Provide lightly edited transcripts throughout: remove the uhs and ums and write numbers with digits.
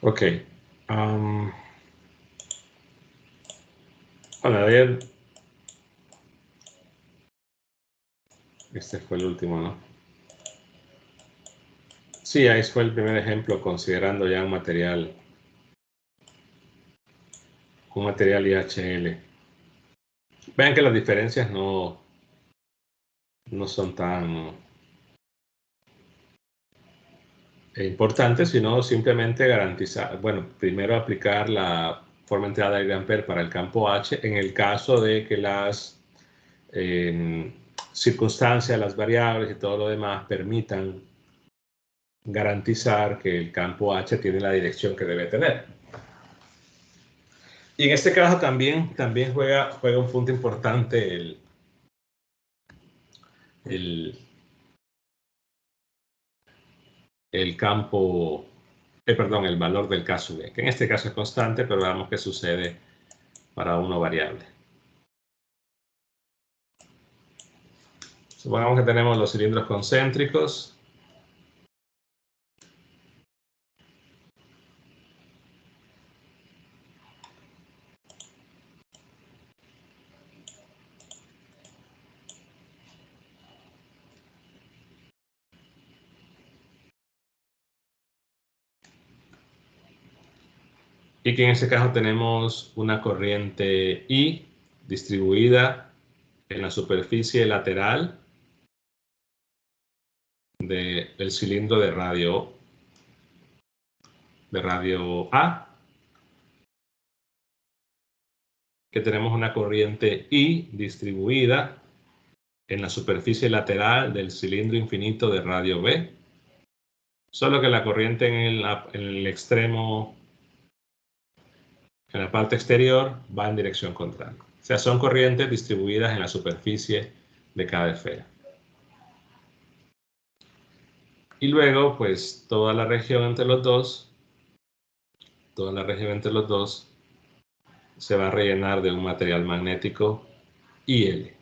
Ok. Bueno, ayer este fue el último, ¿no? Sí, ahí fue el primer ejemplo, considerando ya un material IHL. Vean que las diferencias no son tan importantes, sino simplemente garantizar, bueno, primero aplicar la forma entrada del Ampere para el campo H en el caso de que las circunstancias, las variables y todo lo demás permitan garantizar que el campo H tiene la dirección que debe tener. Y en este caso también juega un punto importante el campo, perdón, el valor del caso B, que en este caso es constante, pero veamos qué sucede para uno variable. Supongamos que tenemos los cilindros concéntricos. Y que en este caso tenemos una corriente I distribuida en la superficie lateral del cilindro de radio A, que tenemos una corriente I distribuida en la superficie lateral del cilindro infinito de radio B, solo que la corriente en el extremo, en la parte exterior, va en dirección contraria. O sea, son corrientes distribuidas en la superficie de cada esfera. Y luego, pues, toda la región entre los dos se va a rellenar de un material magnético IL.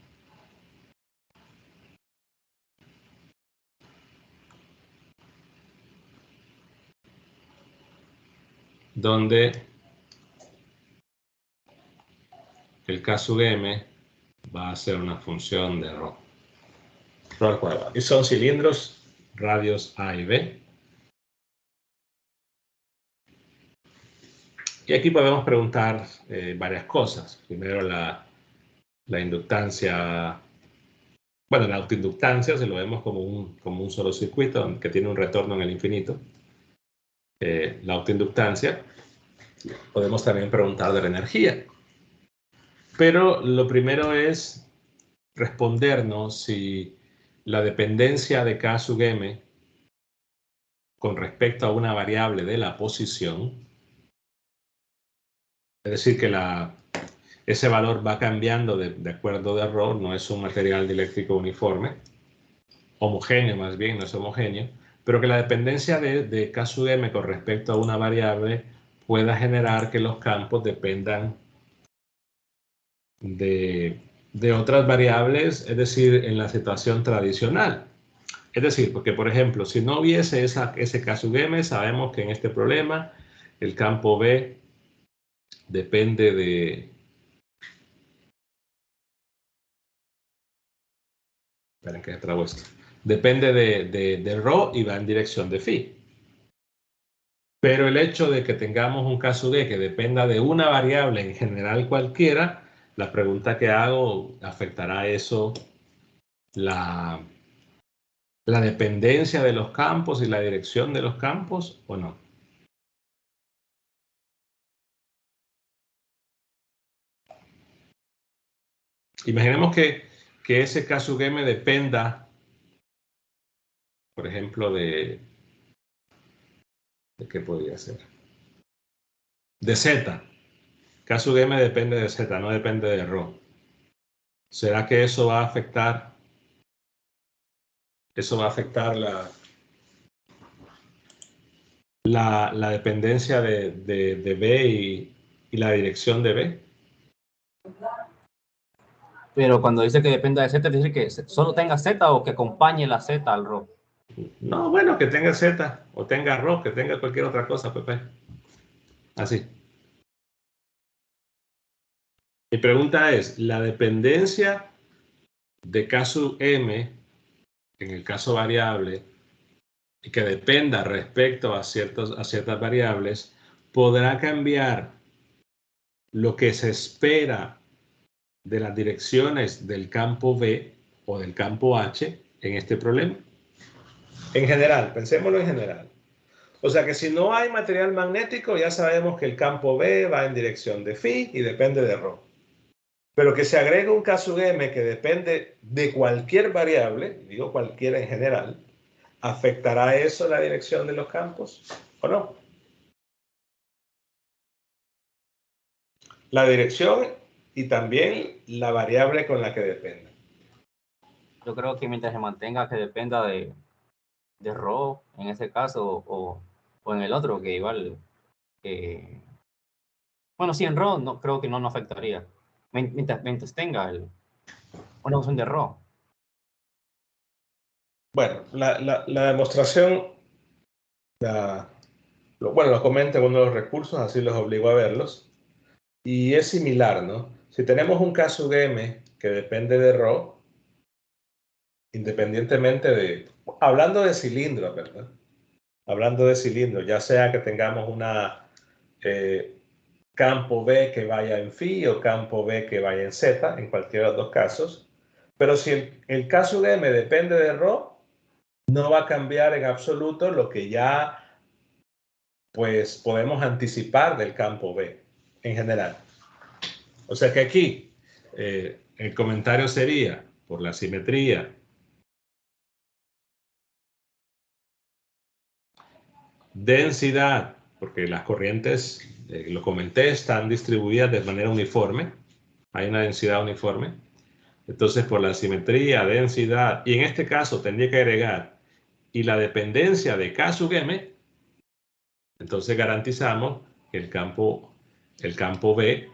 Donde el K sub M va a ser una función de ρ al cuadrado. Y son cilindros radios A y B. Y aquí podemos preguntar varias cosas. Primero la inductancia, bueno, la autoinductancia, si lo vemos como un solo circuito que tiene un retorno en el infinito. La autoinductancia. Podemos también preguntar de la energía. Pero lo primero es respondernos si la dependencia de K sub M con respecto a una variable de la posición, es decir, que ese valor va cambiando de acuerdo de ρ, no es un material dieléctrico uniforme, homogéneo más bien, no es homogéneo, pero que la dependencia de K sub M con respecto a una variable pueda generar que los campos dependan de otras variables, es decir, en la situación tradicional. Es decir, porque por ejemplo, si no hubiese ese K sub M, sabemos que en este problema el campo B depende de... Esperen que trabo esto. Depende de ρ y va en dirección de phi. Pero el hecho de que tengamos un K sub E que dependa de una variable en general cualquiera, la pregunta que hago, ¿afectará eso la dependencia de los campos y la dirección de los campos o no? Imaginemos que ese K sub M dependa, por ejemplo, ¿de qué podría ser? De Z. K sub M depende de Z, no depende de ρ. ¿Será que eso va a afectar? Eso va a afectar la dependencia de B y la dirección de B. Pero cuando dice que dependa de Z, dice que solo tenga Z o que acompañe la Z al ρ. No, bueno, que tenga Z o tenga ρ, que tenga cualquier otra cosa, Pepe. Así. Mi pregunta es, ¿la dependencia de K sub m, en el caso variable, que dependa respecto a ciertas variables, podrá cambiar lo que se espera de las direcciones del campo B o del campo H en este problema? En general, pensémoslo en general. O sea que si no hay material magnético, ya sabemos que el campo B va en dirección de phi y depende de ρ. Pero que se agregue un K sub m que depende de cualquier variable, digo cualquiera en general, ¿afectará eso la dirección de los campos o no? La dirección y también la variable con la que depende. Yo creo que mientras se mantenga que dependa de ρ, en ese caso, o en el otro, que igual, bueno, sí, en ρ no, creo que no nos afectaría. Mientras tenga una función de ρ. Bueno, la demostración, bueno, lo comenta en uno de los recursos, así los obligo a verlos. Y es similar, ¿no? Si tenemos un K sub m que depende de ρ, independientemente de, hablando de cilindros, ¿verdad? Hablando de cilindros, ya sea que tengamos una campo B que vaya en phi o campo B que vaya en z, en cualquiera de los dos casos, pero si el K sub m depende de ρ, no va a cambiar en absoluto lo que ya pues podemos anticipar del campo B en general. O sea que aquí el comentario sería, por la simetría, densidad, porque las corrientes, lo comenté, están distribuidas de manera uniforme, hay una densidad uniforme. Entonces, por la simetría, densidad, y en este caso tendría que agregar, y la dependencia de K sub m, entonces garantizamos que el campo B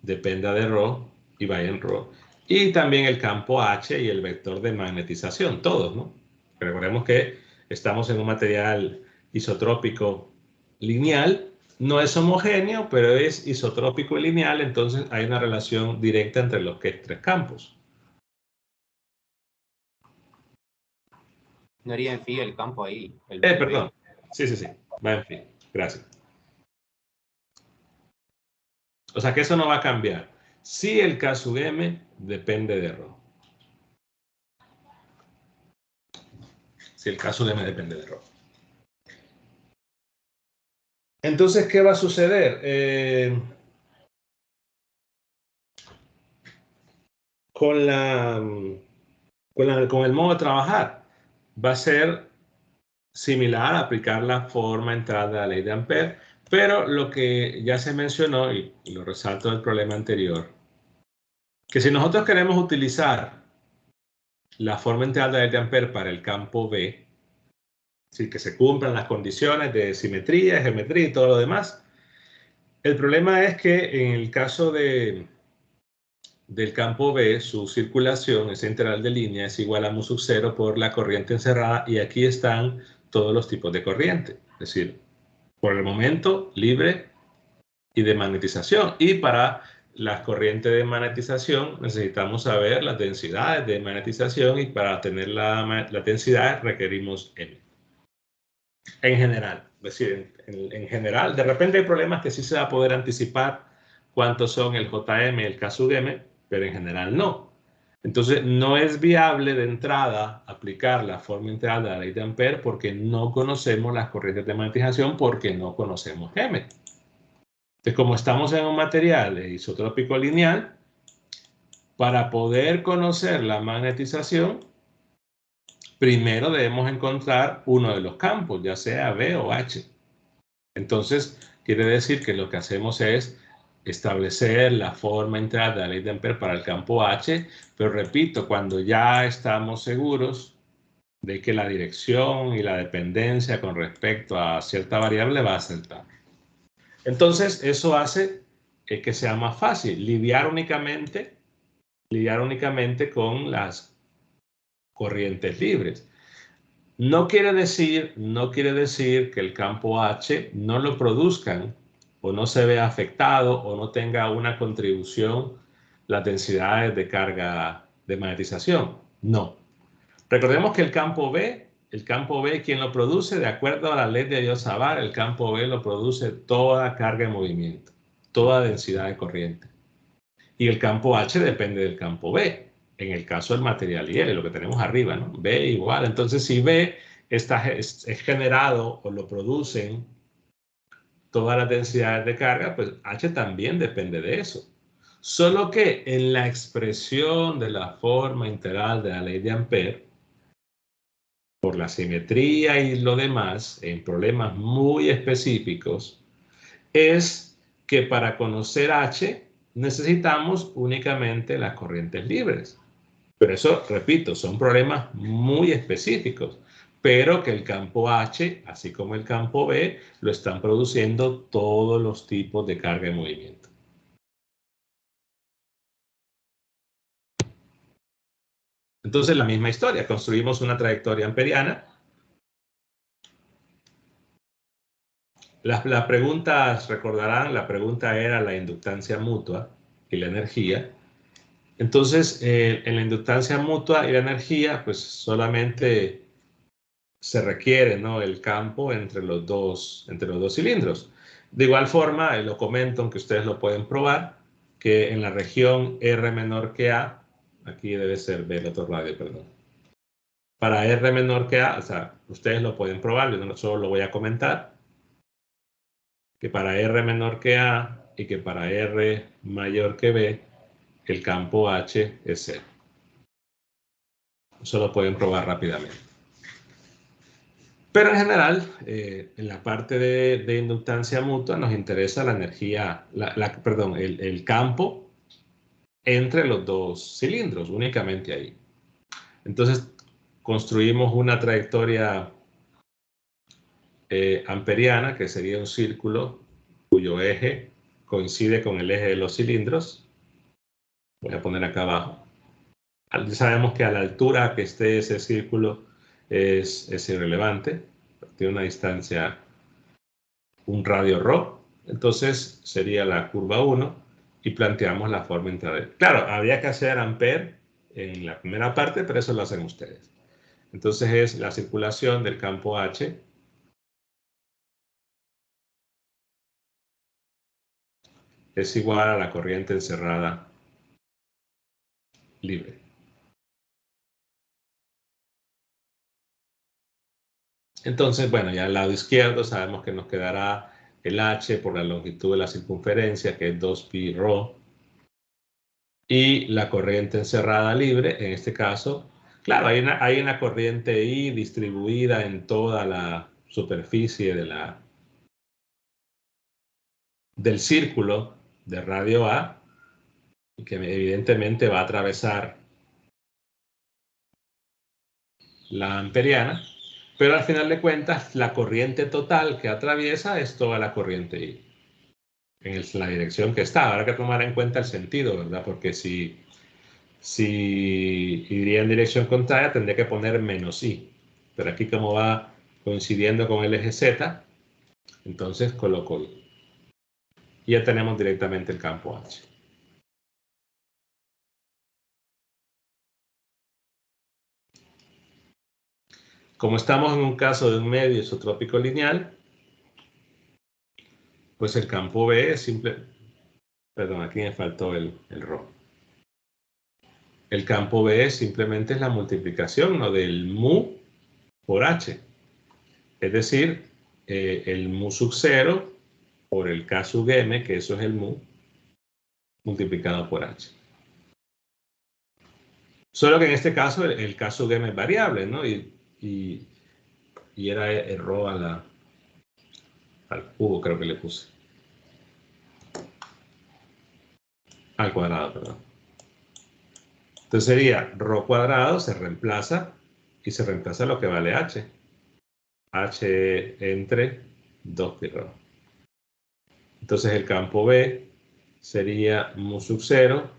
dependa de ρ y vaya en ρ. Y también el campo H y el vector de magnetización, todos, ¿no? Recordemos que estamos en un material isotrópico lineal, no es homogéneo, pero es isotrópico y lineal, entonces hay una relación directa entre los tres campos. No haría en phi el campo ahí. Perdón. Sí, va en phi. Gracias. O sea que eso no va a cambiar. Si el K sub m depende de ρ. Si el K sub m depende de ρ. Entonces, ¿qué va a suceder? Con el modo de trabajar, va a ser similar a aplicar la forma entrada de la ley de Ampère, pero lo que ya se mencionó, y lo resalto del problema anterior, que si nosotros queremos utilizar la forma entrada de la ley de Ampère para el campo B, sí, que se cumplan las condiciones de simetría, geometría y todo lo demás, el problema es que en el caso del campo B, su circulación, esa integral de línea, es igual a mu sub 0 por la corriente encerrada, y aquí están todos los tipos de corriente, es decir, por el momento libre y de magnetización. Y para las corrientes de magnetización necesitamos saber las densidades de magnetización, y para tener la densidad requerimos M. En general, es decir, en general, de repente hay problemas que sí se va a poder anticipar cuántos son el JM y el K sub m, pero en general no. Entonces, no es viable de entrada aplicar la forma integral de la ley de Ampère porque no conocemos las corrientes de magnetización, porque no conocemos M. Entonces, como estamos en un material isotrópico lineal, para poder conocer la magnetización, primero debemos encontrar uno de los campos, ya sea B o H. Entonces, quiere decir que lo que hacemos es establecer la forma integral de la ley de Ampère para el campo H, pero repito, cuando ya estamos seguros de que la dirección y la dependencia con respecto a cierta variable va a ser tal. Entonces, eso hace que sea más fácil lidiar únicamente con las corrientes libres. No quiere decir que el campo H no lo produzcan o no se vea afectado o no tenga una contribución las densidades de carga de magnetización. No. Recordemos que el campo B, ¿quién lo produce? De acuerdo a la ley de Dios-Savart, el campo B lo produce toda carga de movimiento, toda densidad de corriente. Y el campo H depende del campo B. En el caso del material IL, lo que tenemos arriba, ¿no? B igual. Entonces, si B es generado o lo producen todas las densidades de carga, pues H también depende de eso. Solo que en la expresión de la forma integral de la ley de Ampère, por la simetría y lo demás, en problemas muy específicos, es que para conocer H necesitamos únicamente las corrientes libres. Pero eso, repito, son problemas muy específicos, pero que el campo H, así como el campo B, lo están produciendo todos los tipos de carga y movimiento. Entonces, la misma historia, construimos una trayectoria amperiana. Las preguntas, recordarán, la pregunta era la inductancia mutua y la energía. Entonces, en la inductancia mutua y la energía, pues solamente se requiere, ¿no?, el campo entre los dos cilindros. De igual forma, lo comento, aunque ustedes lo pueden probar, que en la región R menor que A, aquí debe ser B el otro radio, perdón. Para R menor que A, o sea, ustedes lo pueden probar, yo no solo lo voy a comentar, que para R menor que A y que para R mayor que B, el campo H es 0. Eso lo pueden probar rápidamente. Pero en general, en la parte de inductancia mutua nos interesa la energía, perdón, el campo entre los dos cilindros, únicamente ahí. Entonces, construimos una trayectoria amperiana, que sería un círculo cuyo eje coincide con el eje de los cilindros. Voy a poner acá abajo. Sabemos que a la altura que esté ese círculo es irrelevante, tiene una distancia, un radio ρ, entonces sería la curva 1 y planteamos la forma integral. Claro, habría que hacer Ampère en la primera parte, pero eso lo hacen ustedes. Entonces es la circulación del campo H es igual a la corriente encerrada libre. Entonces, bueno, ya al lado izquierdo sabemos que nos quedará el H por la longitud de la circunferencia, que es 2pi ρ, y la corriente encerrada libre, en este caso, claro, hay una corriente I distribuida en toda la superficie del círculo de radio A, y que evidentemente va a atravesar la amperiana, pero al final de cuentas la corriente total que atraviesa es toda la corriente I, en la dirección que está. Habrá que tomar en cuenta el sentido, ¿verdad? Porque si iría en dirección contraria, tendría que poner menos I. Pero aquí, como va coincidiendo con el eje Z, entonces coloco I. Y ya tenemos directamente el campo H. Como estamos en un caso de un medio isotrópico lineal, pues el campo B es simple. Perdón, aquí me faltó el ρ. El campo B simplemente es la multiplicación, ¿no?, del mu por H. Es decir, el mu sub 0 por el K sub m, que eso es el mu, multiplicado por H. Solo que en este caso el K sub m es variable, ¿no? Y era el ρ al cubo, creo que le puse. Al cuadrado, perdón. Entonces sería ρ cuadrado, se reemplaza y se reemplaza lo que vale H. H entre 2pi ρ. Entonces el campo B sería mu sub 0.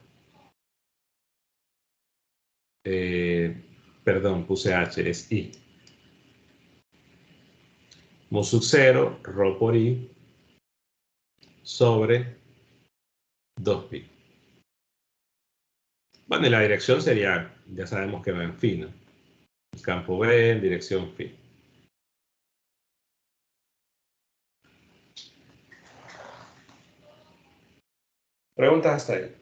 Perdón, puse H, es I. mu sub 0, rho por i, sobre 2pi. Bueno, y la dirección sería, ya sabemos que va en phi, ¿no? El campo B en dirección phi. Preguntas hasta ahí.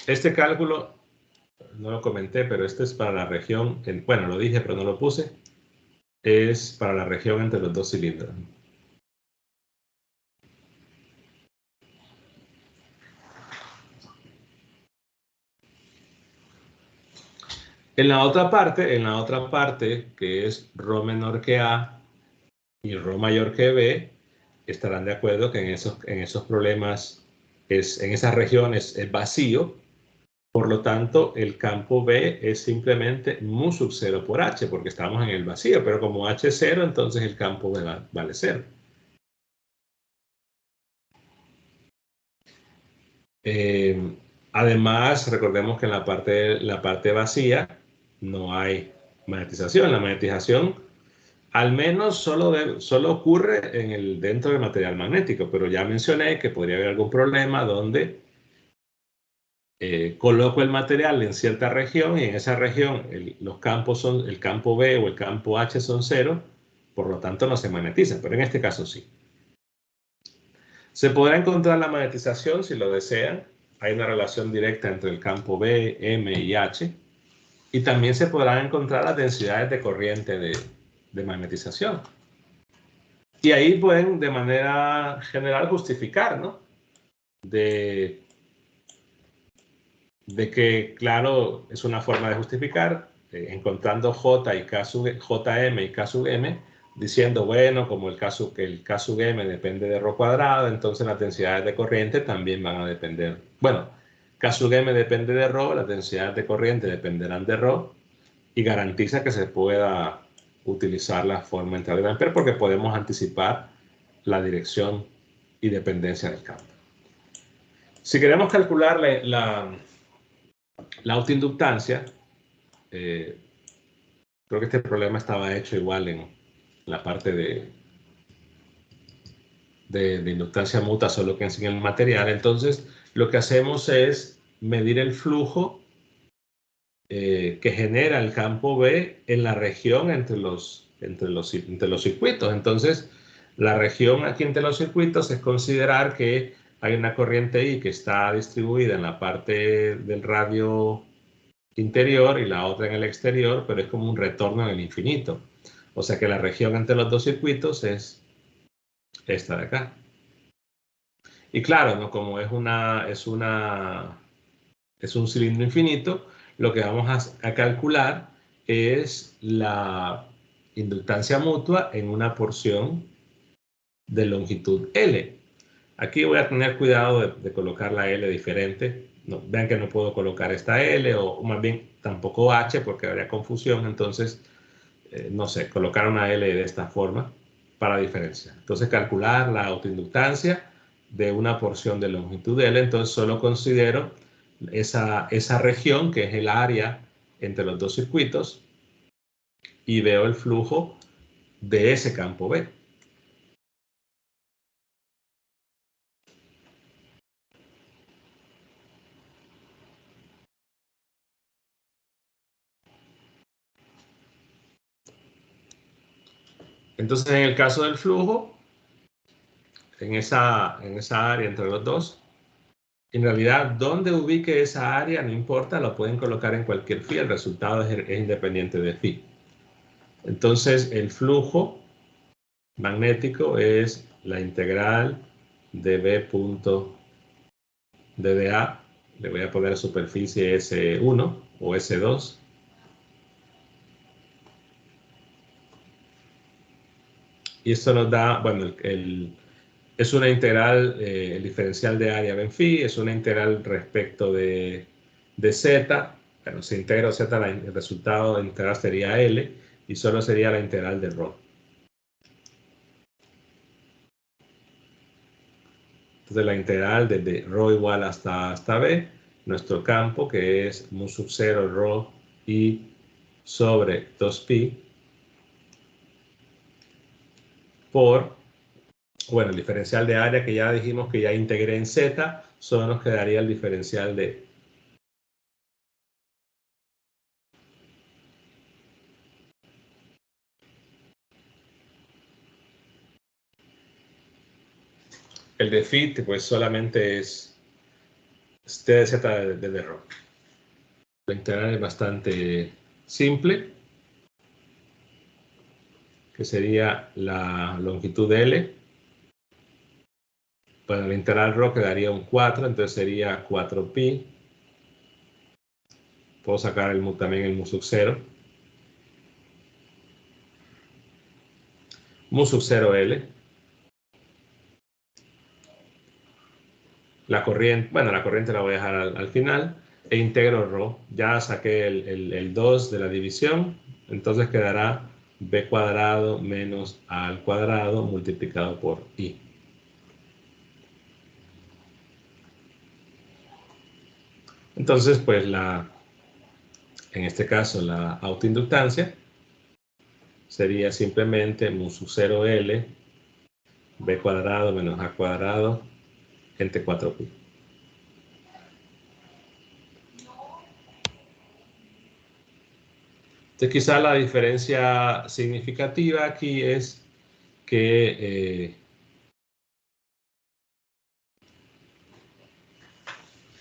Este cálculo, no lo comenté, pero este es para la región, bueno, lo dije, pero no lo puse, es para la región entre los dos cilindros. En la otra parte, que es ρ menor que A y ρ mayor que B, estarán de acuerdo que en esos problemas, en esas regiones es vacío. Por lo tanto, el campo B es simplemente mu sub 0 por H, porque estamos en el vacío, pero como H es 0, entonces el campo B vale 0. Además, recordemos que en la parte vacía no hay magnetización. La magnetización al menos solo ocurre dentro del material magnético, pero ya mencioné que podría haber algún problema donde coloco el material en cierta región y en esa región el campo B o el campo H son 0, por lo tanto no se magnetiza, pero en este caso sí. Se podrá encontrar la magnetización si lo desean. Hay una relación directa entre el campo B, M y H. Y también se podrán encontrar las densidades de corriente de magnetización. Y ahí pueden de manera general justificar, ¿no? De que, claro, es una forma de justificar, encontrando JM y K sub M, diciendo, bueno, como el K sub M depende de ρ cuadrado, entonces las densidades de corriente también van a depender. Bueno, K sub M depende de ρ, las densidades de corriente dependerán de ρ, y garantiza que se pueda utilizar la forma integral de Ampère porque podemos anticipar la dirección y dependencia del campo. Si queremos calcular la autoinductancia, creo que este problema estaba hecho igual en la parte de inductancia mutua, solo que sin el material. Entonces, lo que hacemos es medir el flujo que genera el campo B en la región entre los circuitos. Entonces, la región aquí entre los circuitos es considerar que hay una corriente I que está distribuida en la parte del radio interior y la otra en el exterior, pero es como un retorno en el infinito. O sea que la región entre los dos circuitos es esta de acá. Y claro, ¿no? Como es un cilindro infinito, lo que vamos a calcular es la inductancia mutua en una porción de longitud L. Aquí voy a tener cuidado de colocar la L diferente. No, vean que no puedo colocar esta L o más bien tampoco H porque habría confusión. Entonces, no sé, colocar una L de esta forma para diferenciar. Entonces, calcular la autoinductancia de una porción de longitud L. Entonces, solo considero esa región que es el área entre los dos circuitos y veo el flujo de ese campo B. Entonces, en el caso del flujo, en esa área entre los dos, en realidad, donde ubique esa área no importa, lo pueden colocar en cualquier phi, el resultado es independiente de phi. Entonces, el flujo magnético es la integral de B punto dA, le voy a poner superficie S1 o S2. Y esto nos da, bueno, es una integral, el diferencial de área en phi, es una integral respecto de z. Bueno, si integro z, el resultado integral sería L y solo sería la integral de ρ. Entonces la integral desde ρ igual hasta B, nuestro campo que es mu sub 0 ρ y sobre 2pi por, bueno, el diferencial de área que ya dijimos que ya integré en z, solo nos quedaría el diferencial de el de phi, pues solamente es t de z de rho. La integral es bastante simple, que sería la longitud de L. Bueno, la integral rho quedaría un 4, entonces sería 4pi. Puedo sacar también el mu sub 0. Mu sub 0 L. La corriente, bueno, la corriente la voy a dejar al final. E integro rho. Ya saqué el 2 de la división. Entonces quedará b cuadrado menos a al cuadrado multiplicado por i. Entonces, pues en este caso la autoinductancia sería simplemente mu sub 0 L b cuadrado menos a cuadrado entre 4pi. Entonces, quizá la diferencia significativa aquí es que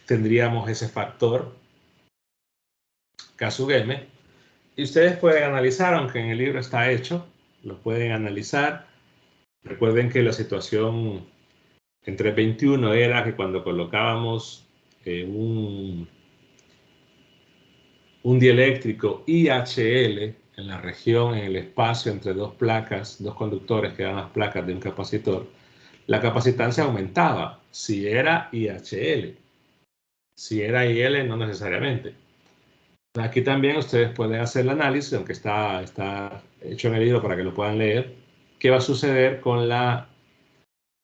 tendríamos ese factor K sub m, y ustedes pueden analizar, aunque en el libro está hecho, lo pueden analizar. Recuerden que la situación en 321 era que cuando colocábamos un dieléctrico IHL en la región, en el espacio entre dos placas, dos conductores que eran las placas de un capacitor, la capacitancia aumentaba si era IHL. Si era IL, no necesariamente. Aquí también ustedes pueden hacer el análisis, aunque está hecho en el libro para que lo puedan leer, qué va a suceder con la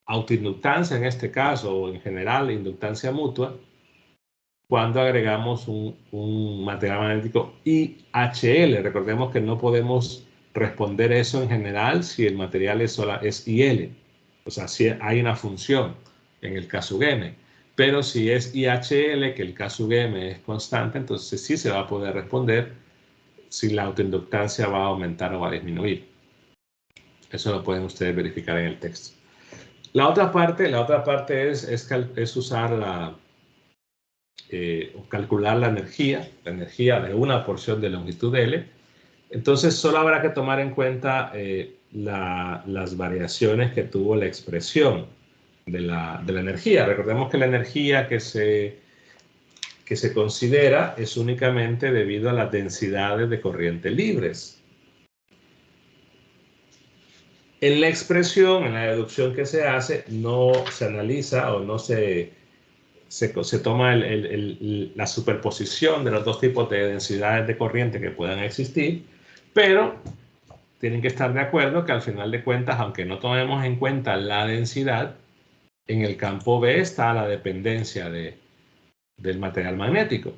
autoinductancia en este caso, o en general la inductancia mutua, cuando agregamos un material magnético IHL. Recordemos que no podemos responder eso en general si el material es IL. O sea, si hay una función en el K sub m. Pero si es IHL, que el K sub m es constante, entonces sí se va a poder responder si la autoinductancia va a aumentar o va a disminuir. Eso lo pueden ustedes verificar en el texto. La otra parte es usar calcular la energía de una porción de longitud L. Entonces solo habrá que tomar en cuenta las variaciones que tuvo la expresión de la energía. Recordemos que la energía que se considera es únicamente debido a las densidades de corriente libres. En la expresión, en la deducción que se hace, no se analiza o no se toma la superposición de los dos tipos de densidades de corriente que puedan existir, pero tienen que estar de acuerdo que al final de cuentas, aunque no tomemos en cuenta la densidad, en el campo B está la dependencia del material magnético,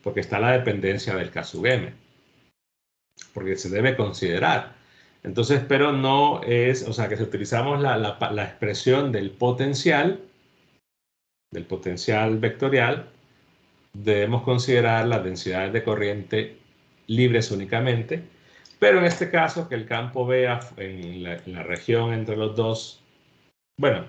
porque está la dependencia del K sub m, porque se debe considerar. Entonces, pero no es, o sea, que si utilizamos la expresión del potencial vectorial, debemos considerar las densidades de corriente libres únicamente, pero en este caso que el campo B en la región entre los dos, bueno,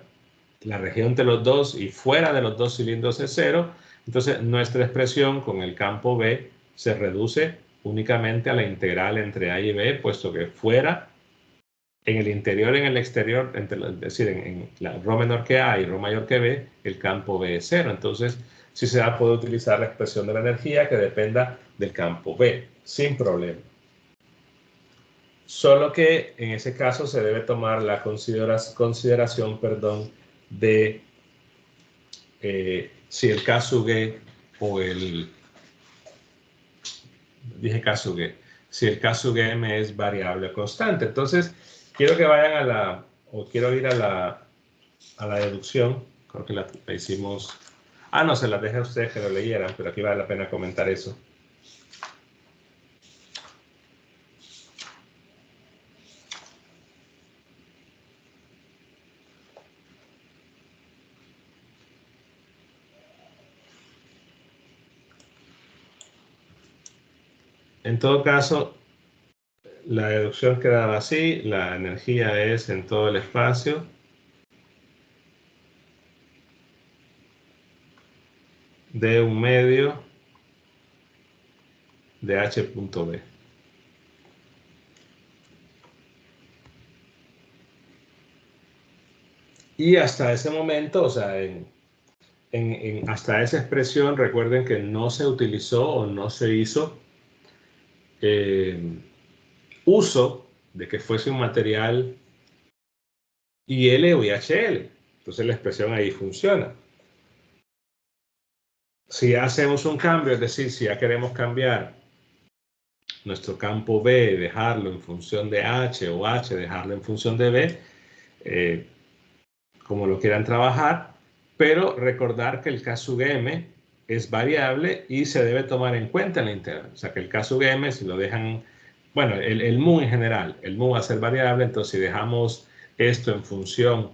la región entre los dos y fuera de los dos cilindros es 0, entonces nuestra expresión con el campo B se reduce únicamente a la integral entre A y B, puesto que fuera, en el interior y en el exterior, es decir, en la ρ menor que A y ρ mayor que B, el campo B es 0. Entonces, sí se va a poder utilizar la expresión de la energía que dependa del campo B, sin problema. Solo que en ese caso se debe tomar la consideración de si el K sub G o dije K sub G, si el K sub M es variable o constante. Entonces, quiero que vayan quiero ir a la deducción. Creo que la hicimos. No, se las dejé a ustedes que lo leyeran, pero aquí vale la pena comentar eso. En todo caso, la deducción quedaba así, la energía es en todo el espacio de un medio de H punto B. Y hasta ese momento, o sea, hasta esa expresión, recuerden que no se utilizó o no se hizo uso de que fuese un material IL o IHL. Entonces la expresión ahí funciona. Si hacemos un cambio, es decir, si ya queremos cambiar nuestro campo B, dejarlo en función de H o H, dejarlo en función de B, como lo quieran trabajar, pero recordar que el K sub M es variable y se debe tomar en cuenta en la integral. O sea que el K sub M, si lo dejan, bueno, el mu en general, el mu va a ser variable, entonces si dejamos esto en función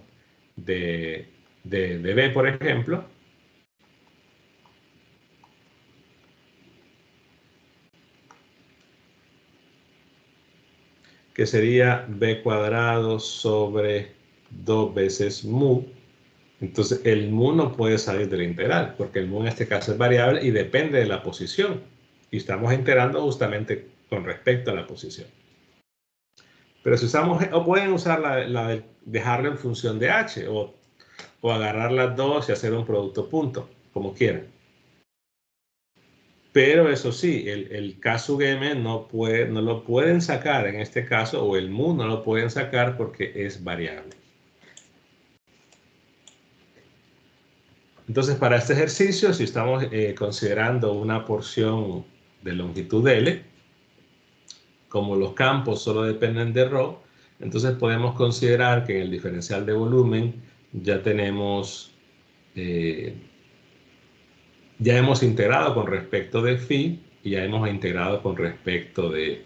de B, por ejemplo, que sería B cuadrado sobre 2 veces mu. Entonces el mu no puede salir de la integral, porque el mu en este caso es variable y depende de la posición. Y estamos integrando justamente con respecto a la posición. Pero si usamos, o pueden usar la de dejarlo en función de h, o agarrar las dos y hacer un producto punto, como quieran. Pero eso sí, el K sub M no lo pueden sacar en este caso, o el mu no lo pueden sacar porque es variable. Entonces, para este ejercicio, si estamos considerando una porción de longitud L, como los campos solo dependen de ρ, entonces podemos considerar que en el diferencial de volumen ya tenemos, ya hemos integrado con respecto de phi y ya hemos integrado con respecto de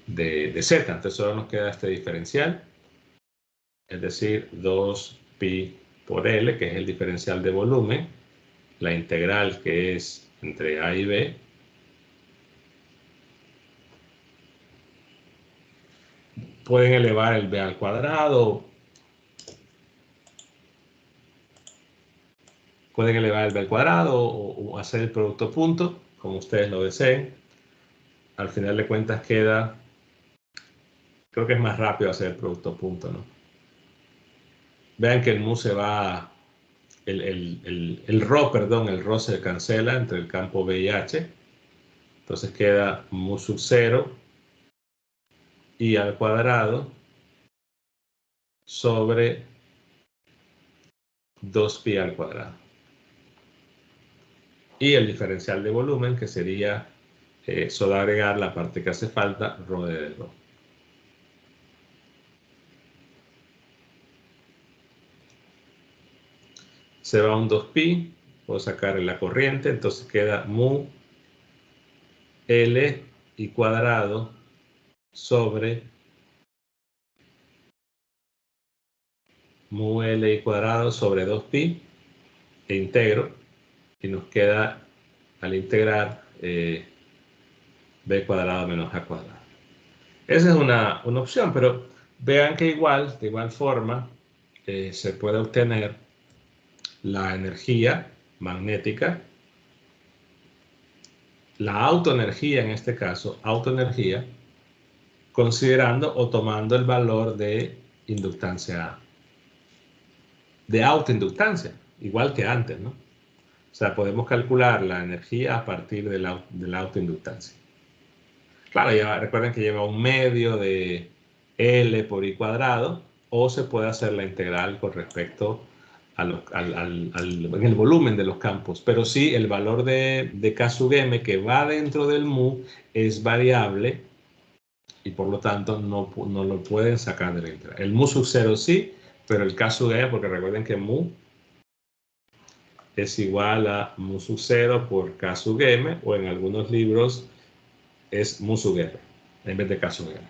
z. Entonces solo nos queda este diferencial, es decir, 2pi por L, que es el diferencial de volumen, la integral que es entre A y B, pueden elevar el b al cuadrado, pueden elevar el b al cuadrado o hacer el producto punto, como ustedes lo deseen. Al final de cuentas queda, creo que es más rápido hacer el producto punto, ¿no? Vean que el mu se va, el ρ, perdón, el ρ se cancela entre el campo B y H. Entonces queda mu sub 0 y al cuadrado sobre 2pi al cuadrado. Y el diferencial de volumen, que sería solo agregar la parte que hace falta, ρ de ρ. Se va un 2pi, puedo sacar la corriente, entonces queda mu L y cuadrado sobre mu L y cuadrado sobre 2pi e integro y nos queda al integrar b cuadrado menos a cuadrado. Esa es una opción, pero vean que de igual forma, se puede obtener la energía magnética, la autoenergía en este caso, autoenergía, considerando o tomando el valor de inductancia, de autoinductancia, igual que antes, ¿no? O sea, podemos calcular la energía a partir de la autoinductancia. Claro, ya recuerden que lleva un medio de L por I cuadrado, o se puede hacer la integral con respecto en el volumen de los campos. Pero sí, el valor de K sub M que va dentro del mu es variable y por lo tanto no lo pueden sacar de la integral. El mu sub 0 sí, pero el K sub M, porque recuerden que mu es igual a mu sub 0 por K sub M, o en algunos libros es mu sub R en vez de K sub M.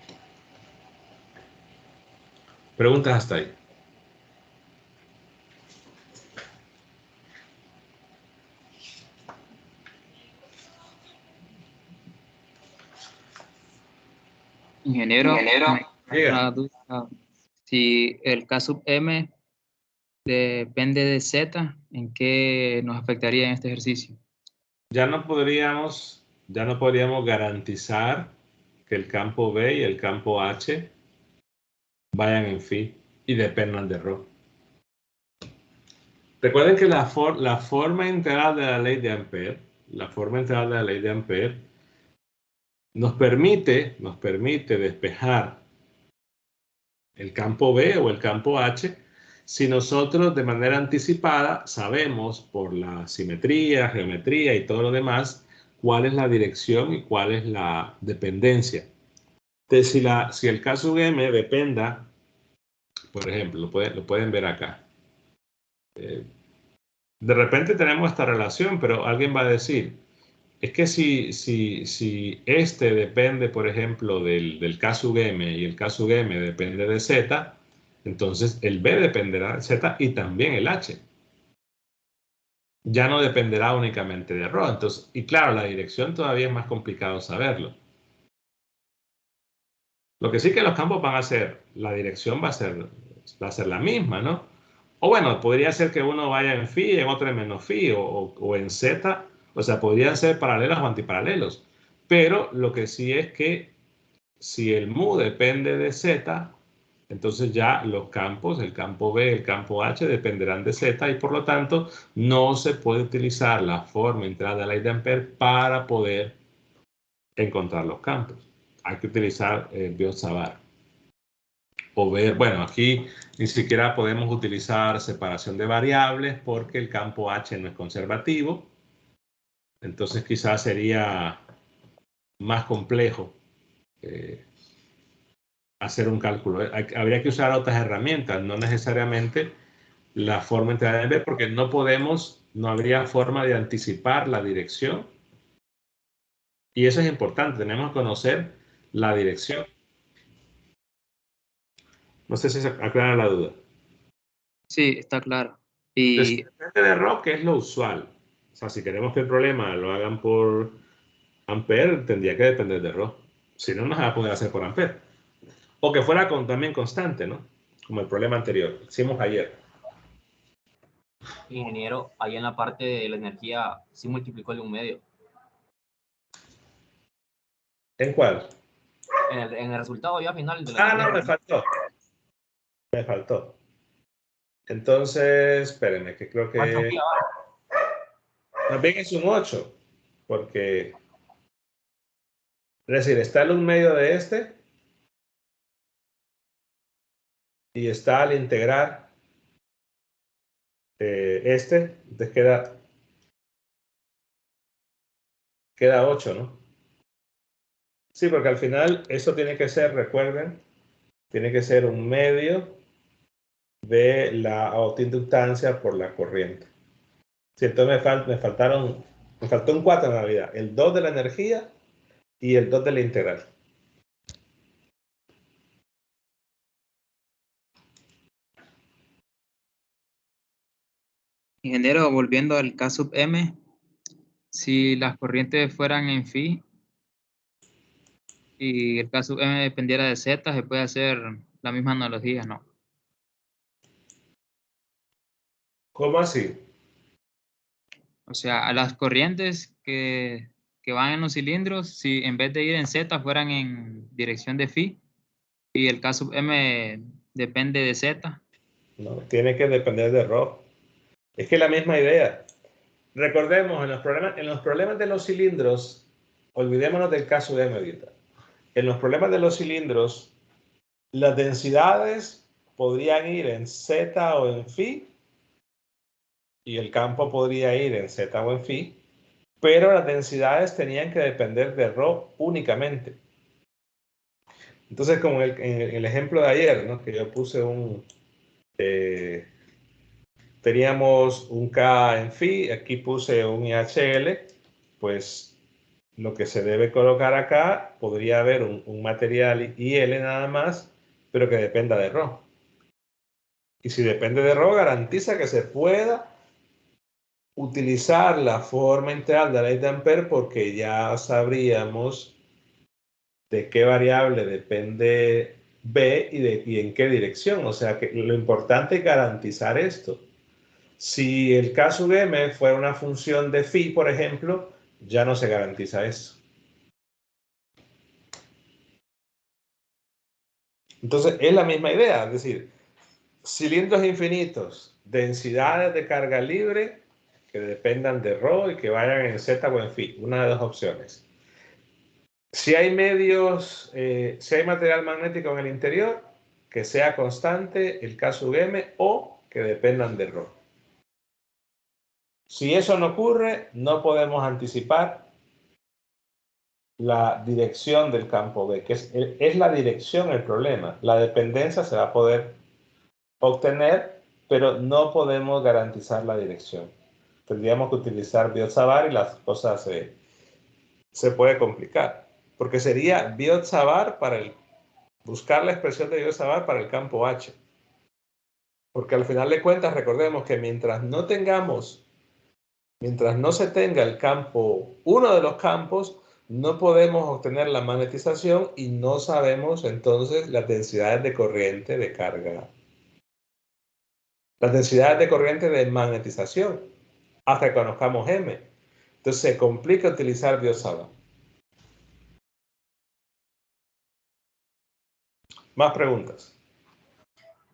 Preguntas hasta ahí. Ingeniero, Diga. una duda. Si el K sub M depende de Z, ¿en qué nos afectaría en este ejercicio? Ya no podríamos garantizar que el campo B y el campo H vayan en phi y dependan de ρ. Recuerden que la forma integral de la ley de Ampère, nos permite despejar el campo B o el campo H si nosotros de manera anticipada sabemos por la simetría, geometría y todo lo demás cuál es la dirección y cuál es la dependencia. Entonces, si el K sub M dependa, por ejemplo, lo pueden ver acá. De repente tenemos esta relación, pero alguien va a decir, es que si este depende, por ejemplo, del K sub M y el K sub M depende de Z, entonces el B dependerá de Z y también el H. Ya no dependerá únicamente de ρ. Entonces, y claro, la dirección todavía es más complicado saberlo. Lo que sí que los campos van a ser, la dirección va a ser la misma, ¿no? O bueno, podría ser que uno vaya en phi, en otro en menos phi, o en z, o sea, podrían ser paralelos o antiparalelos. Pero lo que sí es que si el mu depende de z, entonces ya los campos, el campo B, el campo H, dependerán de z y por lo tanto no se puede utilizar la forma integral de la ley de Ampère para poder encontrar los campos. Hay que utilizar Biot-Savart. O ver, bueno, aquí ni siquiera podemos utilizar separación de variables porque el campo H no es conservativo. Entonces quizás sería más complejo hacer un cálculo. Habría que usar otras herramientas, no necesariamente la forma integral de B, porque no habría forma de anticipar la dirección. Y eso es importante, tenemos que conocer la dirección. No sé si se aclara la duda. Sí, está claro. Entonces, Y depende de ρ, que es lo usual. O sea, si queremos que el problema lo hagan por Ampère, tendría que depender de ρ. Si no, no se va a poder hacer por Ampère. O que fuera también constante, ¿no? Como el problema anterior. Hicimos ayer. Ingeniero, ahí en la parte de la energía sí multiplicó el 1/2. ¿En cuál? En el resultado ya final de la Ah, no, energía. me faltó. Entonces, espérenme, que creo ¿Cuánto que aquí abajo? también es un 8, porque, es decir, está el 1/2 de este y está al integrar este, entonces queda 8, ¿no? Sí, porque al final eso tiene que ser, recuerden, tiene que ser un medio de la autoinductancia por la corriente. Sí, entonces me faltó un 4 en realidad, el 2 de la energía y el 2 de la integral. ingeniero, volviendo al K sub M, si las corrientes fueran en phi y el K sub M dependiera de Z, se puede hacer la misma analogía, ¿no? ¿Cómo así? O sea, a las corrientes que van en los cilindros, si en vez de ir en Z fueran en dirección de phi y el K sub M depende de Z. No, tiene que depender de ρ. Es que es la misma idea. Recordemos, en los problemas de los cilindros, olvidémonos del caso de M ahorita. En los problemas de los cilindros, las densidades podrían ir en Z o en phi y el campo podría ir en Z o en phi, pero las densidades tenían que depender de ρ únicamente. Entonces, como en el ejemplo de ayer, ¿no? Que yo puse teníamos un K en phi, aquí puse un IHL, pues lo que se debe colocar acá, podría haber un material IL nada más, pero que dependa de ρ. Y si depende de ρ, garantiza que se pueda utilizar la forma integral de la ley de Ampère porque ya sabríamos de qué variable depende B y en qué dirección. O sea que lo importante es garantizar esto. Si el K sub M fuera una función de phi, por ejemplo, ya no se garantiza eso. Entonces, es la misma idea, es decir, cilindros infinitos, densidades de carga libre que dependan de ρ y que vayan en z o en phi, una de dos opciones. Si hay medios, si hay material magnético en el interior, que sea constante el K sub M o que dependan de ρ. Si eso no ocurre, no podemos anticipar la dirección del campo B, que es la dirección el problema. La dependencia se va a poder obtener, pero no podemos garantizar la dirección. Tendríamos que utilizar Biot-Savart y las cosas se puede complicar, porque sería Biot-Savart buscar la expresión de Biot-Savart para el campo H. Porque al final de cuentas, recordemos que mientras no se tenga el campo, uno de los campos, no podemos obtener la magnetización y no sabemos entonces las densidades de corriente de carga. Las densidades de corriente de magnetización hasta que conozcamos M. Entonces se complica utilizar Biot-Savart. Más preguntas.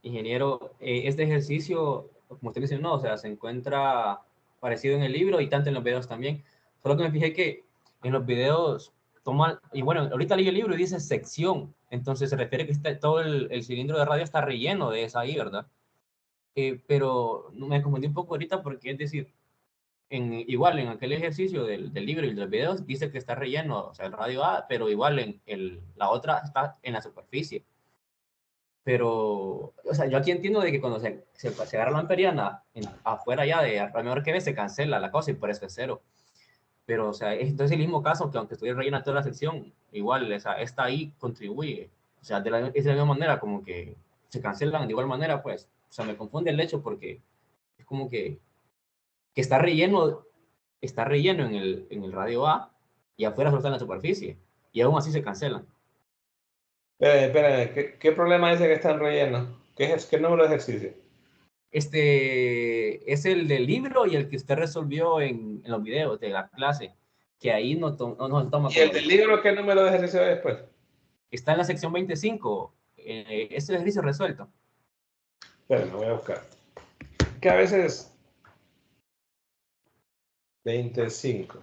Ingeniero, este ejercicio, como usted mencionó, o sea, se encuentra parecido en el libro y tanto en los videos también. Solo que me fijé que en los videos toman, y bueno, ahorita leí el libro y dice sección, entonces se refiere que todo el cilindro de radio está relleno de esa ahí, ¿verdad? Pero me confundí un poco ahorita porque es decir, igual en aquel ejercicio del libro y de los videos dice que está relleno, o sea, el radio A, pero igual la otra está en la superficie. Pero, o sea, yo aquí entiendo de que cuando se agarra la amperiana afuera ya de a menor que B se cancela la cosa y por eso es cero. Pero, o sea, entonces el mismo caso que aunque estuviera rellena toda la sección, igual, o sea, esta ahí contribuye. O sea, es de la misma manera, como que se cancelan de igual manera, pues. O sea, me confunde el hecho porque es como que está relleno en el radio A y afuera solo está en la superficie. Y aún así se cancelan. Esperen, ¿qué problema dice que están rellenos? ¿Qué número de ejercicio? Este es el del libro y el que usted resolvió en los videos de la clase, que ahí no toma. ¿Y el del libro qué número de ejercicio es después? Está en la sección 25, es el ejercicio resuelto. Esperen, lo voy a buscar. Que a veces 25.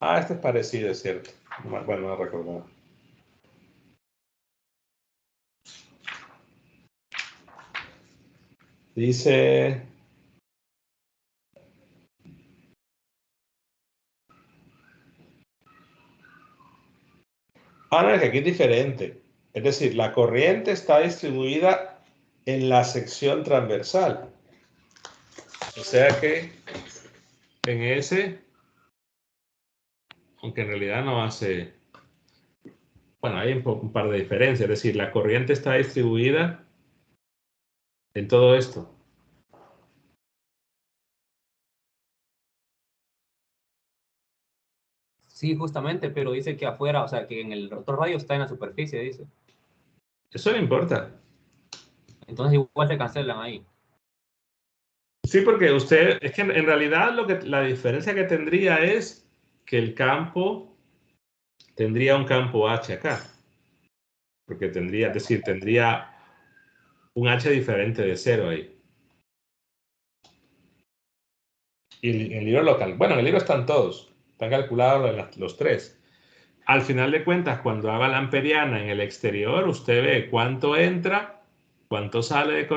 Ah, este es parecido, es cierto. Bueno, no recuerdo. Dice... Ah, no, es que aquí es diferente. Es decir, la corriente está distribuida en la sección transversal. O sea que en ese, aunque en realidad no hace... Bueno, hay un par de diferencias. Es decir, la corriente está distribuida en todo esto. Sí, justamente, pero dice que afuera, o sea, que en el otro radio está en la superficie, dice. Eso no importa. Entonces igual se cancelan ahí. Sí, porque usted, es que en realidad la diferencia que tendría es que el campo tendría un campo H acá. Porque tendría, es decir, tendría un H diferente de 0 ahí. Y el libro local, bueno, en el libro están todos, están calculados los tres. Al final de cuentas, cuando haga la amperiana en el exterior, usted ve cuánto entra, cuánto sale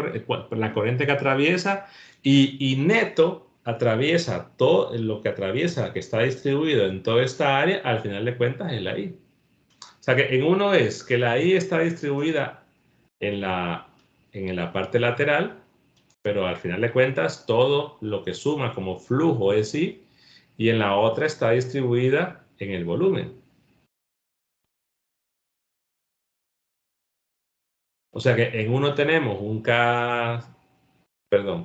la corriente que atraviesa y neto atraviesa todo lo que atraviesa, que está distribuido en toda esta área, al final de cuentas es la I. O sea que en uno es que la I está distribuida en la parte lateral, pero al final de cuentas todo lo que suma como flujo es I, y en la otra está distribuida en el volumen. O sea que en uno tenemos un K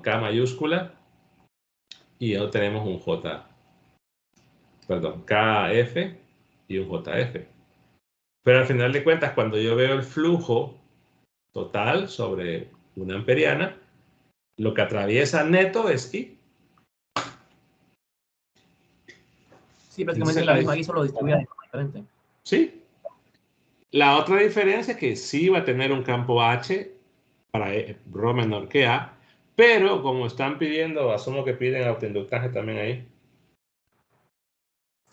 mayúscula y en otro tenemos un J perdón, KF y un JF. Pero al final de cuentas, cuando yo veo el flujo total sobre una amperiana, lo que atraviesa neto es I. Sí, prácticamente Entonces, la misma I, solo distribuida de forma diferente. Sí. La otra diferencia es que sí va a tener un campo H para Rho menor que A, pero como están pidiendo, asumo que piden autoinductaje también ahí.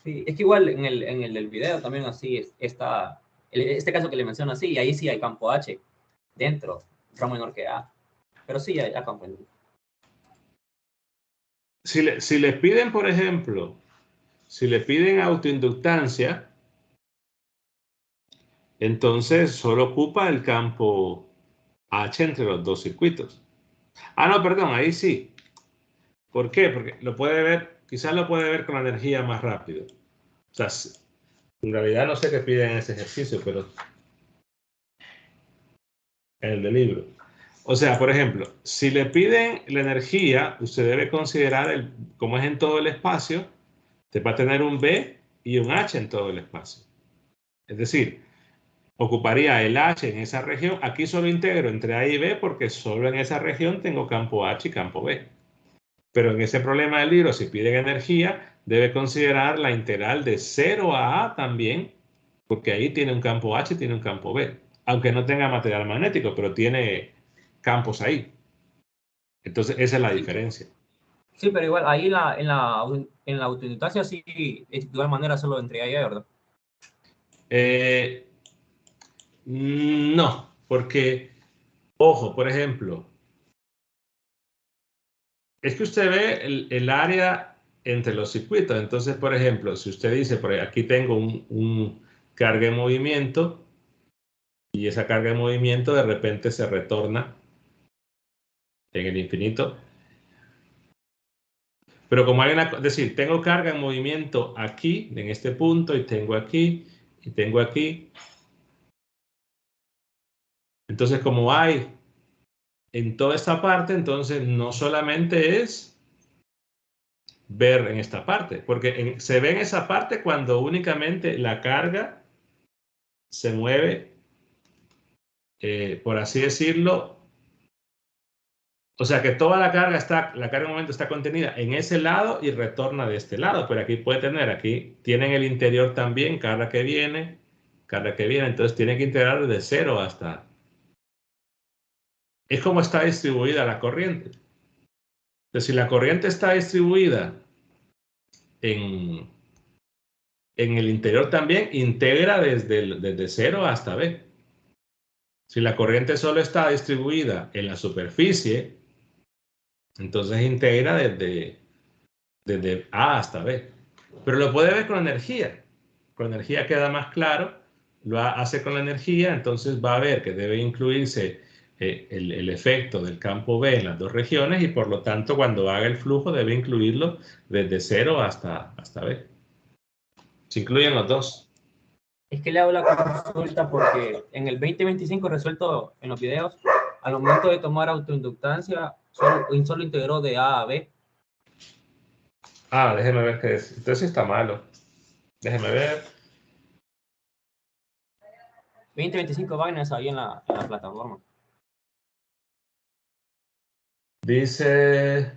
Sí, es que igual en el del video también así está, este caso que le menciono así, ahí sí hay campo H dentro, Rho menor que A. Pero sí hay campo en. Si le piden, por ejemplo, si le piden autoinductancia, entonces solo ocupa el campo H entre los dos circuitos. Ah, no, perdón, ahí sí. ¿Por qué? Porque lo puede ver, quizás lo puede ver con la energía más rápido. O sea, en realidad no sé qué piden en ese ejercicio, pero en el del libro. O sea, por ejemplo, si le piden la energía, usted debe considerar, como es en todo el espacio, te va a tener un B y un H en todo el espacio. Es decir, ocuparía el H en esa región. Aquí solo integro entre A y B porque solo en esa región tengo campo H y campo B. Pero en ese problema del libro, si piden energía, debe considerar la integral de 0 a A también, porque ahí tiene un campo H y tiene un campo B. Aunque no tenga material magnético, pero tiene campos ahí. Entonces, esa es la diferencia. Sí, pero igual ahí en la autoinductancia sí, de igual manera solo entre ahí, ¿verdad? No, porque, ojo, por ejemplo, es que usted ve el área entre los circuitos. Entonces, por ejemplo, si usted dice, por aquí tengo un carga en movimiento y esa carga en movimiento de repente se retorna en el infinito. Pero como hay es decir, tengo carga en movimiento aquí, en este punto, y tengo aquí, y tengo aquí. Entonces, como hay en toda esta parte, entonces no solamente es ver en esta parte, porque se ve en esa parte cuando únicamente la carga se mueve, por así decirlo, o sea que toda la carga en momento está contenida en ese lado y retorna de este lado, pero aquí puede tener, aquí tienen el interior también, carga que viene, entonces tiene que integrar desde 0 hasta... Es como está distribuida la corriente. Entonces, si la corriente está distribuida en el interior también, integra desde 0 hasta B. Si la corriente solo está distribuida en la superficie, entonces integra desde A hasta B. Pero lo puede ver con energía. Con energía queda más claro. Lo hace con la energía, entonces va a ver que debe incluirse el efecto del campo B en las dos regiones y por lo tanto cuando haga el flujo debe incluirlo desde 0 hasta B. Se incluyen los dos. Es que le hago la consulta porque en el 2025 resuelto en los videos, al momento de tomar autoinductancia, solo integró de A a B. Ah, déjeme ver qué es. Entonces está malo. Déjeme ver. 20-25 vainas ahí en la plataforma. Dice,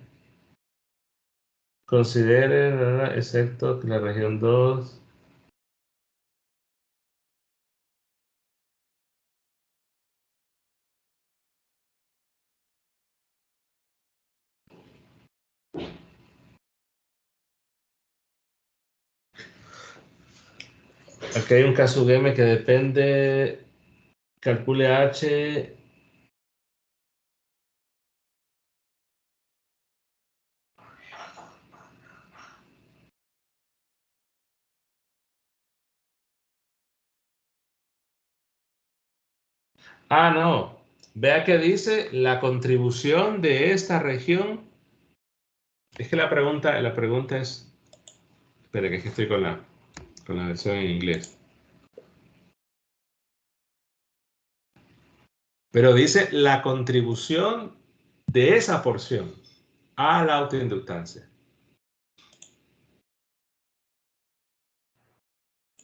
considere, excepto que la región 2. Aquí hay un caso M que depende, calcule H. Ah, no. Vea que dice la contribución de esta región. Es que la pregunta es. Espera, que estoy con la versión en inglés. Pero dice la contribución de esa porción a la autoinductancia.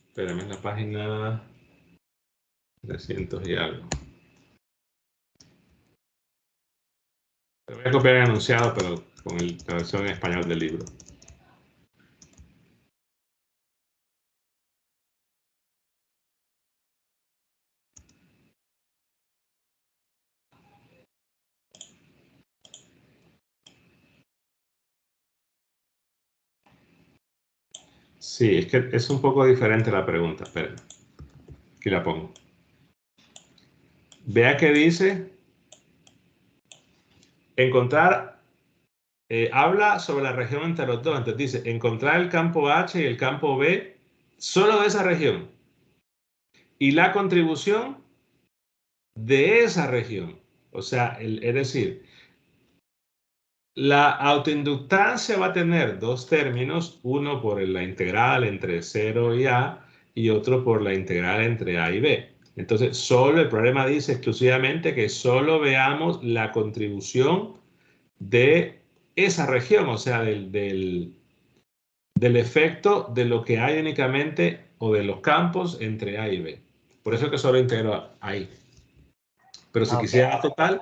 Espérame, en la página 300 y algo. Te voy a copiar el enunciado, pero con la versión en español del libro. Sí, es que es un poco diferente la pregunta. Espera, aquí la pongo. Vea que dice encontrar, habla sobre la región entre los dos. Entonces dice encontrar el campo H y el campo B solo de esa región y la contribución de esa región. O sea, es decir, la autoinductancia va a tener dos términos, uno por la integral entre 0 y A y otro por la integral entre A y B. Entonces, solo el problema dice exclusivamente que solo veamos la contribución de esa región, o sea, del efecto de lo que hay únicamente o de los campos entre A y B. Por eso es que solo integro ahí. Pero si quisiera la total,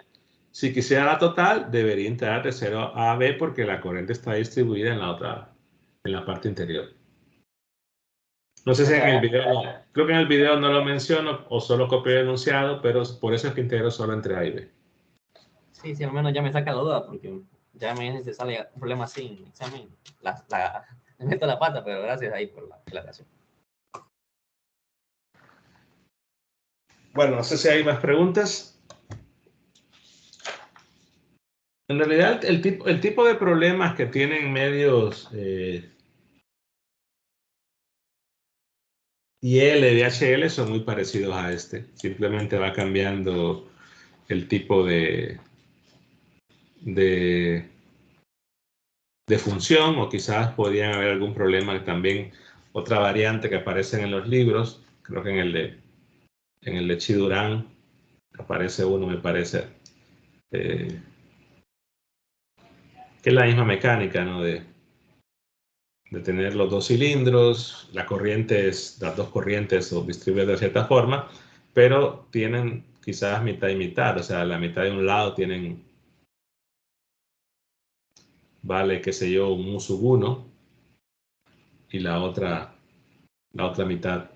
si quisiera la total, debería integrar de 0 a B porque la corriente está distribuida en la otra, en la parte interior. No sé si en el video, creo que en el video no lo menciono o solo copio el enunciado, pero por eso es que integro solo entre A y B. Sí, sí, al menos ya me saca la duda, porque ya me se sale un problema así en examen. Me meto la pata, pero gracias ahí por la aclaración. Bueno, no sé si hay más preguntas. En realidad, el tipo de problemas que tienen medios IL y HL son muy parecidos a este. Simplemente va cambiando el tipo de función, o quizás podrían haber algún problema también, otra variante que aparece en los libros, creo que en el de Chidurán aparece uno, me parece, que es la misma mecánica, ¿no? De tener los dos cilindros, las dos corrientes o distribuidas de cierta forma, pero tienen quizás mitad y mitad, o sea, la mitad de un lado tienen, vale, qué sé yo, un mu sub 1 y la otra mitad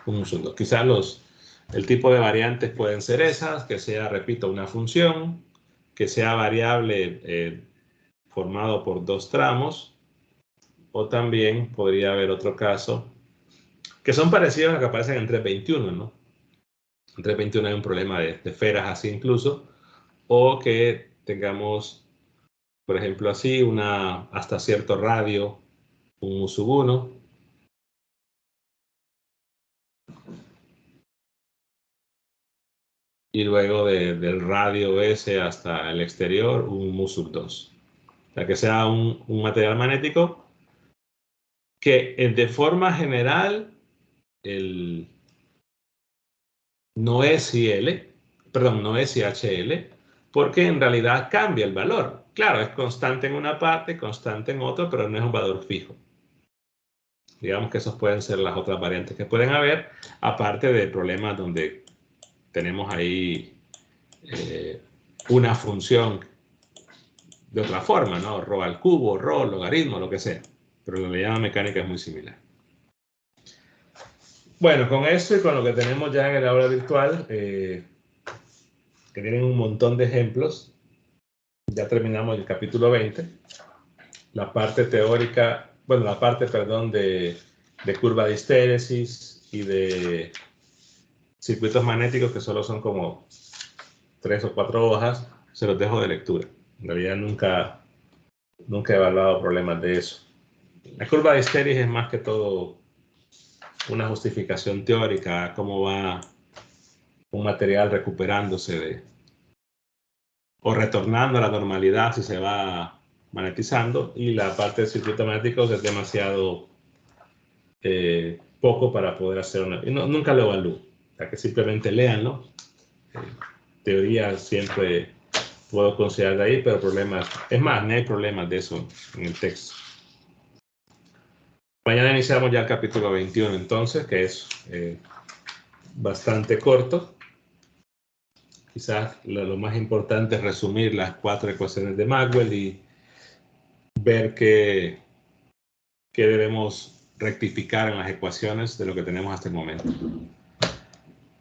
un mu sub 2. Quizás el tipo de variantes pueden ser esas, que sea, repito, una función, que sea variable formado por dos tramos, o también podría haber otro caso, que son parecidos a los que aparecen en 321, ¿no? En 321 hay un problema de esferas así incluso, o que tengamos, por ejemplo, así, hasta cierto radio, un mu sub 1, y luego del radio ese hasta el exterior, un mu sub 2. O sea, que sea un material magnético que de forma general no es IL, perdón, no es IHL, porque en realidad cambia el valor. Claro, es constante en una parte, constante en otra, pero no es un valor fijo. Digamos que esos pueden ser las otras variantes que pueden haber, aparte de problemas donde tenemos ahí una función de otra forma, ¿no? Rho al cubo, rho, logaritmo, lo que sea. Pero la ley mecánica es muy similar. Bueno, con esto y con lo que tenemos ya en el aula virtual, que tienen un montón de ejemplos, ya terminamos el capítulo 20. La parte teórica, bueno, la parte, perdón, de curva de histéresis y de circuitos magnéticos, que solo son como 3 o 4 hojas, se los dejo de lectura. En realidad nunca he evaluado problemas de eso. La curva de histéresis es más que todo una justificación teórica, cómo va un material recuperándose o retornando a la normalidad si se va magnetizando, y la parte de circuitos magnéticos es demasiado poco para poder hacer una... nunca lo evalúo, o sea que simplemente léanlo. Teoría siempre puedo considerar de ahí, pero problemas... Es más, no hay problemas de eso en el texto. Mañana iniciamos ya el capítulo 21 entonces, que es bastante corto. Quizás lo más importante es resumir las 4 ecuaciones de Maxwell y ver qué debemos rectificar en las ecuaciones de lo que tenemos hasta el momento.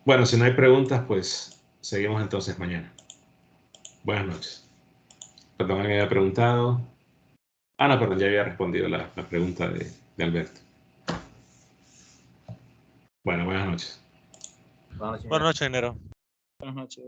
Bueno, si no hay preguntas, pues seguimos entonces mañana. Buenas noches. Perdón, alguien había preguntado. Ah, no, perdón, ya había respondido la pregunta de Alberto. Bueno, buenas noches. Buenas noches. Buenas noches, ingeniero. Buenas noches.